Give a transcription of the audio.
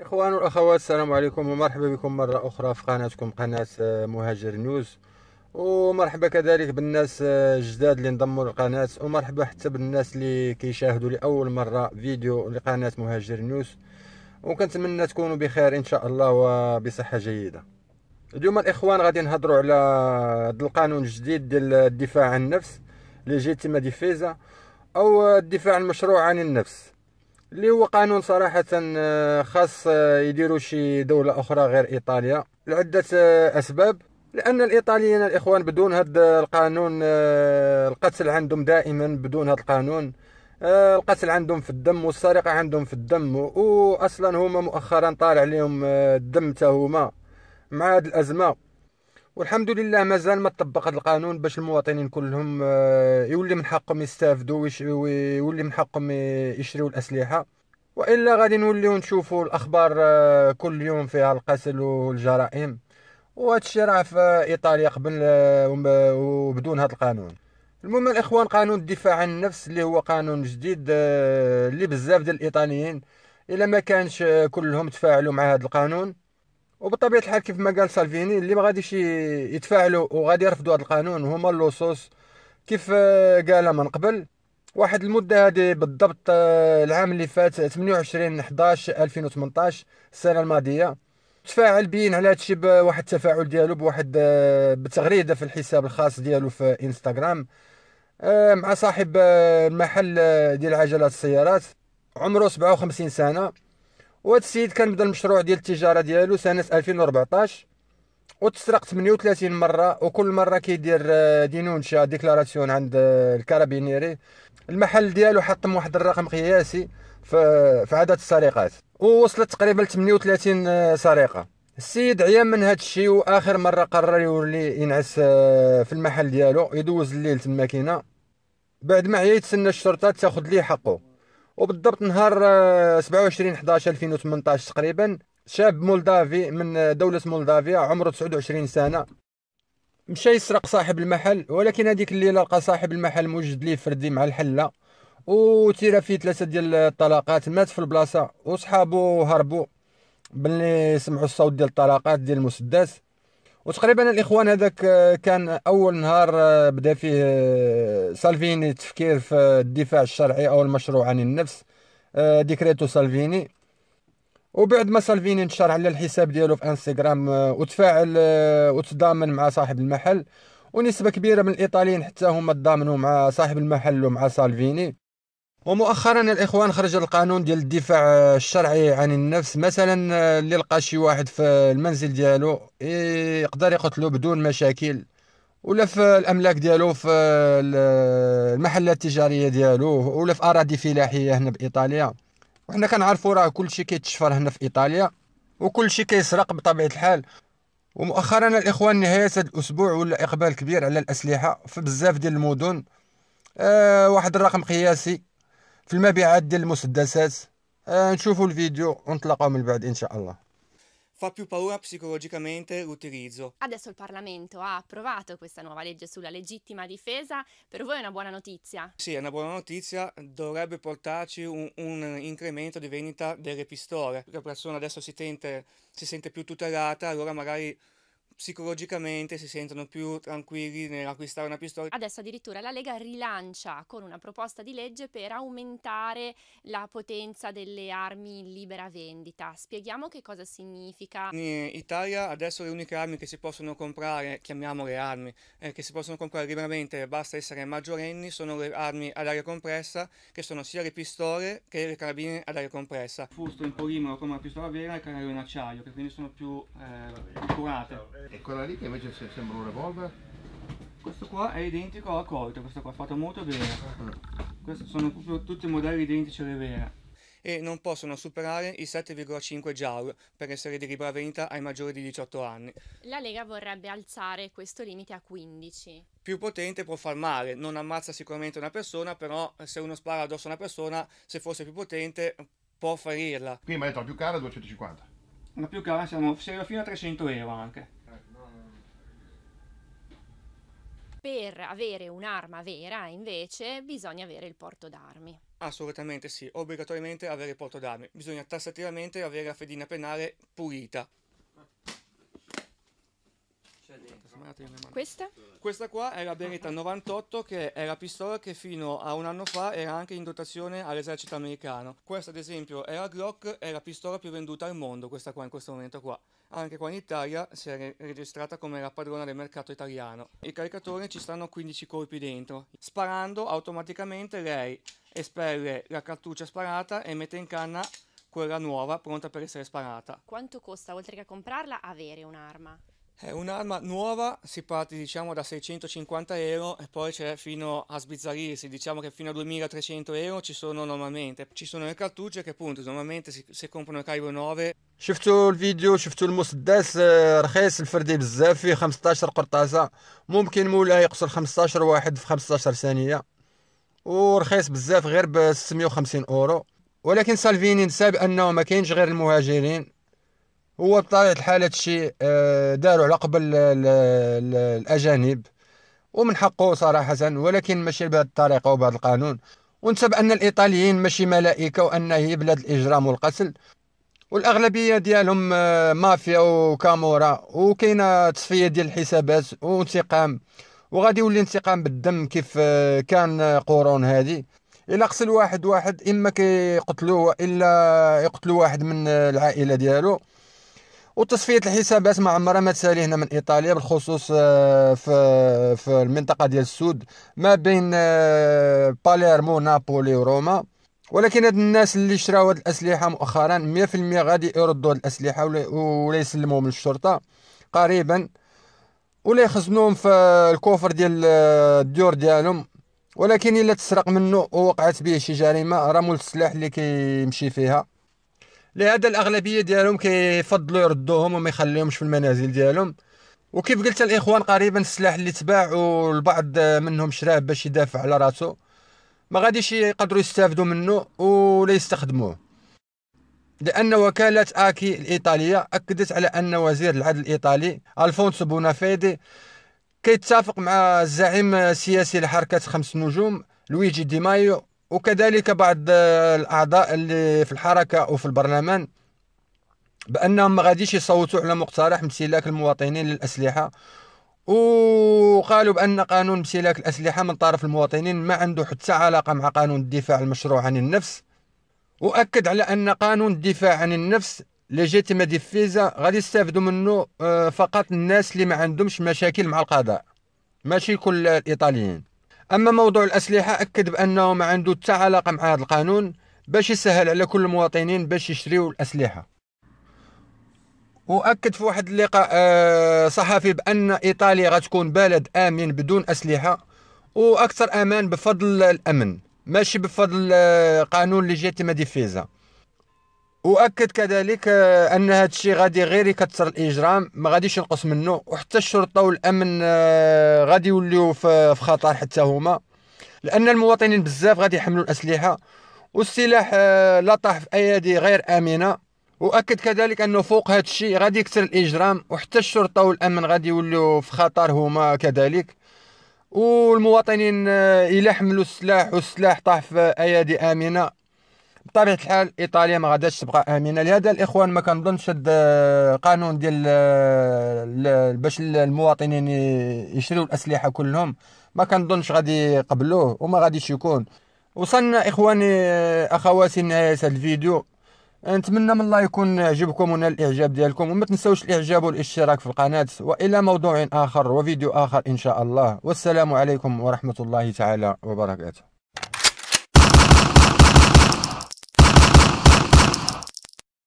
إخوان والأخوات، السلام عليكم ومرحبا بكم مرة أخرى في قناتكم قناة مهاجر نيوز. ومرحبا كذلك بالناس الجداد اللي انضموا للقناة، ومرحبا حتى بالناس اللي كيشاهدوا لأول مرة فيديو لقناة مهاجر نيوز. وكنتمنى تكونوا بخير إن شاء الله وبصحة جيدة. اليوم الإخوان غادي نهضروا على هذا القانون الجديد ديال الدفاع عن النفس، ليجيتيما ديفيزا، أو الدفاع المشروع عن النفس، اللي هو قانون صراحة خاص يديروا شي دولة أخرى غير إيطاليا لعدة أسباب. لأن الإيطاليين الإخوان بدون هذا القانون القتل عندهم دائما، بدون هذا القانون القتل عندهم في الدم والسرقة عندهم في الدم، وأصلا هما مؤخرا طالع عليهم الدم تاهما مع هذه الأزمة. والحمد لله مازال ما طبق هذا القانون باش المواطنين كلهم يولي من حقهم يستافدوا ويولي من حقهم يشريوا الأسلحة، وإلا غادي نوليو نشوفوا الأخبار كل يوم فيها القتل والجرائم. وهذا الشيء راه في إيطاليا قبل وبدون هذا القانون. المهم الإخوان، قانون الدفاع عن النفس اللي هو قانون جديد اللي بزاف ديال الإيطاليين إلا ما كانش كلهم تفاعلوا مع هذا القانون. وبطبيعه الحال كيف ما قال سالفيني، اللي ما غاديش يتفاعلوا وغادي يرفضوا هذا القانون هما اللصوص، كيف قال من قبل. واحد المده هذه بالضبط العام اللي فات 28 11 2018 السنه الماضيه، تفاعل بين على هادشي بواحد التفاعل ديالو بواحد بتغريده في الحساب الخاص ديالو في انستغرام مع صاحب المحل ديال عجلات السيارات، عمره 57 سنه. وهذا السيد كان بدا المشروع ديال التجاره ديالو سنه 2014، وتسرق 38 مره، وكل مره كيدير دينونشا ديكلاراسيون عند الكارابينيري. المحل ديالو حطم واحد الرقم قياسي في عدد السرقات، ووصلت تقريبا ل 38 سرقه. السيد عيان من هذا الشيء، واخر مره قرر يولي ينعس في المحل ديالو، يدوز الليل تماكينه. بعد ما عيا يتسنى الشرطه تاخذ ليه حقه. وبالضبط نهار 27 11 2018 تقريبا، شاب مولدافي من دولة مولدافيا عمره 29 سنة مشى يسرق صاحب المحل، ولكن هذيك الليلة لقى صاحب المحل موجد ليه فردي مع الحلة، وتيرا فيه 3 ديال الطلقات، مات في البلاصة. وصحابو هربوا باللي سمعوا الصوت ديال الطلقات ديال المسدس. وتقريبا الاخوان هذاك كان اول نهار بدا فيه سالفيني التفكير في الدفاع الشرعي او المشروع عن النفس، ديكريتو سالفيني. وبعد ما سالفيني نشر على الحساب ديالو في انستغرام وتفاعل وتضامن مع صاحب المحل، ونسبة كبيرة من الإيطاليين حتى هما تضامنوا مع صاحب المحل ومع سالفيني. ومؤخرا الاخوان خرج القانون ديال الدفاع الشرعي عن النفس. مثلا اللي لقى شي واحد في المنزل ديالو يقدر يقتلو بدون مشاكل، ولا في الاملاك ديالو، في المحلات التجاريه ديالو، ولا في اراضي فلاحيه هنا بايطاليا. وحنا كنعرفوا راه كلشي كيتشفر هنا في ايطاليا، وكلشي كيسرق بطبيعه الحال. ومؤخرا الاخوان نهايه هذا الاسبوع ولا اقبال كبير على الاسلحه في بزاف ديال المدن، واحد الرقم قياسي في المبيعات ديال المسدسات. نشوفوا الفيديو ونتلاقاو من بعد ان شاء الله. Fa più paura psicologicamente l'utilizzo. Adesso il Parlamento ha approvato questa nuova legge sulla legittima difesa. Per voi è una buona notizia? Sì, è una buona notizia, dovrebbe portarci un incremento di vendita delle pistole. La persona adesso si sente più tutelata, allora magari psicologicamente si sentono più tranquilli nell'acquistare una pistola. Adesso addirittura la Lega rilancia con una proposta di legge per aumentare la potenza delle armi in libera vendita. Spieghiamo che cosa significa. In Italia adesso le uniche armi che si possono comprare, chiamiamole armi, che si possono comprare liberamente, basta essere maggiorenni, sono le armi ad aria compressa, che sono sia le pistole che le carabine ad aria compressa. Il fusto in polimero come la pistola vera e il carrello in acciaio, che quindi sono più curate. E quella lì che invece sembra un revolver? Questo qua è identico al Colt, questo qua è fatto molto bene. Questi sono proprio tutti i modelli identici alle vere. E non possono superare i 7,5 Joule per essere di libera vendita ai maggiori di 18 anni. La Lega vorrebbe alzare questo limite a 15. Più potente può far male, non ammazza sicuramente una persona, però se uno spara addosso a una persona, se fosse più potente può ferirla. Qui mi ha detto la più cara 250. La più cara si arriva fino a 300 euro anche. Per avere un'arma vera, invece, bisogna avere il porto d'armi. Assolutamente sì, obbligatoriamente avere il porto d'armi. Bisogna tassativamente avere la fedina penale pulita. Questa? Questa qua è la Beretta 98, che è la pistola che fino a un anno fa era anche in dotazione all'esercito americano. Questa ad esempio è la Glock, è la pistola più venduta al mondo, questa qua in questo momento qua. Anche qua in Italia si è registrata come la padrona del mercato italiano. Il caricatore ci stanno 15 colpi dentro. Sparando automaticamente lei espelle la cartuccia sparata e mette in canna quella nuova pronta per essere sparata. Quanto costa, oltre che a comprarla, avere un'arma? Un'arma nuova si parte diciamo da 650 euro e poi c'è fino a sbizzarrirsi, diciamo che fino a 2300 euro ci sono normalmente. Ci sono le cartucce che appunto normalmente si comprano il calibro 9. شفتوا الفيديو، شفتوا المسدس رخيص الفردي بزاف، فيه 15 قرطاسة، ممكن مولاي يقتل 15 واحد في 15 ثانية، ورخيص بزاف غير ب 650 اورو. ولكن سالفيني نسى بانه ما كاينش غير المهاجرين، هو بطبيعة الحال هادشي داروا على قبل الأجانب ومن حقه صراحة، ولكن ماشي بهذه الطريقة وبهذا القانون. ونسى بأن الإيطاليين ماشي ملائكة وأن هي بلاد الإجرام والقتل، والأغلبية ديالهم مافيا وكامورا، وكاينة تصفية ديال الحسابات وانتقام، وغادي يولي انتقام بالدم كيف كان قرون هذه. إلا قتل واحد إما كيقتلوه وإلا يقتلوا واحد من العائلة ديالو. وتصفية الحسابات ما عمرها ما تسالي هنا من إيطاليا، بالخصوص في المنطقة ديال السود ما بين باليرمو نابولي وروما. ولكن هاد الناس اللي شراو هاد الأسلحة مؤخرا 100% غادي يردوا هاد الأسلحة ولا يسلموهم للشرطة قريبا، ولا يخزنوهم في الكوفر ديال الديور ديالهم. ولكن إلا تسرق منه ووقعت به شي جريمة راه مول السلاح اللي كيمشي فيها. لهذا الأغلبية ديالهم كيفضلوا يردوهم وما يخليهمش في المنازل ديالهم. وكيف قلت الإخوان قريبا السلاح اللي تباع والبعض منهم شراه باش يدافع على راسو ما غاديش يقدروا يستافدوا منه ولا يستخدموه، لأن وكالة آكي الإيطالية أكدت على أن وزير العدل الإيطالي ألفونسو بونافيدي كيتفق مع الزعيم السياسي لحركة 5 نجوم لويجي دي مايو، وكذلك بعض الأعضاء اللي في الحركة وفي البرلمان، بأنهم ما غاديش يصوتوا على مقترح امتلاك المواطنين للأسلحة. وقالوا بأن قانون امتلاك الأسلحة من طرف المواطنين ما عنده حتى علاقة مع قانون الدفاع المشروع عن النفس. وأكد على أن قانون الدفاع عن النفس ليجيتيما ديفيزا غادي يستافدوا منه فقط الناس اللي ما عندهمش مشاكل مع القضاء، ماشي كل الإيطاليين. أما موضوع الأسلحة أكد بأنه ما عنده حتى علاقة مع هذا القانون، باش يسهل على كل المواطنين باش يشريوا الأسلحة. وأكد في واحد اللقاء صحفي بأن إيطاليا غتكون بلد آمن بدون أسلحة، وأكثر أمان بفضل الأمن ماشي بفضل قانون ليجيتيما ديفيزا. وأكد كذلك أن هذا الشيء غادي غير يكثر الإجرام، ما غاديش ينقص منه، وحتى الشرطة والأمن غادي يوليو في خطر حتى هما، لأن المواطنين بزاف غادي يحملوا الأسلحة والسلاح لطح في أيادي غير آمنة. وأكد كذلك أنه فوق هذا الشيء غادي يكثر الإجرام، وحتى الشرطة والأمن غادي يوليو في خطر هما كذلك. والمواطنين إلا حملوا السلاح والسلاح طاح في أيادي آمنة بطبيعة الحال إيطاليا ما غاداش تبقى آمنة. لهذا الإخوان ما كنظنش هذا قانون ديال باش المواطنين يشريوا الأسلحة كلهم ما كنظنش غادي يقبلوه وما غاديش يكون. وصلنا إخواني أخواتي لنهاية هذا الفيديو، نتمنى من الله يكون عجبكم ونال الإعجاب ديالكم، وما تنسوش الإعجاب والاشتراك في القناة، وإلى موضوع آخر وفيديو آخر إن شاء الله، والسلام عليكم ورحمة الله تعالى وبركاته.